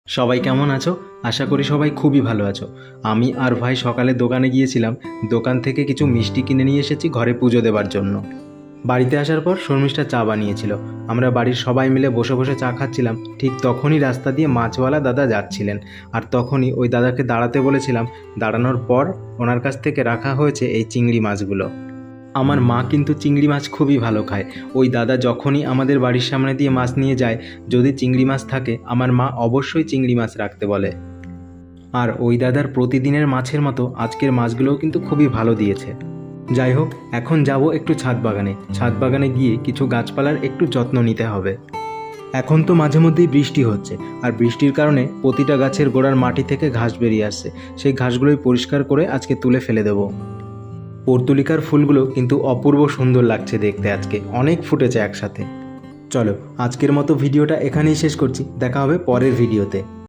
সবাই কেমন আছো? আশা করি সবাই খুবই ভালো আছো। আমি আর ভাই সকালে দোকানে গিয়েছিলাম। দোকান থেকে কিছু মিষ্টি কিনে নিয়ে এসেছি ঘরে পুজো দেবার জন্য। বাড়িতে আসার পর শর্মিষ্ঠা চা বানিয়েছিল। আমরা বাড়ির সবাই মিলে বসে বসে চা খাচ্ছিলাম। ঠিক তখনই রাস্তা দিয়ে মাছওয়ালা দাদা যাচ্ছিলেন। আর তখনই ওই দাদাকে দাঁড়াতে বলেছিলাম। দাঁড়ানোর পর ওনার কাছ থেকে রাখা হয়েছে এই চিংড়ি মাছগুলো। আমার মা কিন্তু চিংড়ি মাছ খুবই ভালো খায়। ওই দাদা যখনই আমাদের বাড়ির সামনে দিয়ে মাছ নিয়ে যায়, যদি চিংড়ি মাছ থাকে আমার মা অবশ্যই চিংড়ি মাছ রাখতে বলে। আর ওই দাদার প্রতিদিনের মাছের মতো আজকের মাছগুলোও কিন্তু খুবই ভালো দিয়েছে। যাই হোক, এখন যাব একটু ছাদ বাগানে গিয়ে কিছু গাছপালার একটু যত্ন নিতে হবে। এখন তো মাঝে মধ্যেই বৃষ্টি হচ্ছে, আর বৃষ্টির কারণে প্রতিটা গাছের গোড়ার মাটি থেকে ঘাস বেরিয়ে আসছে। সেই ঘাসগুলোই পরিষ্কার করে আজকে তুলে ফেলে দেবো। পর্তুলিকার ফুলগুলো কিন্তু অপূর্ব সুন্দর লাগছে দেখতে, আজকে অনেক ফুটেছে একসাথে। চলো, আজকের মতো ভিডিওটা এখানেই শেষ করছি। দেখা হবে পরের ভিডিওতে।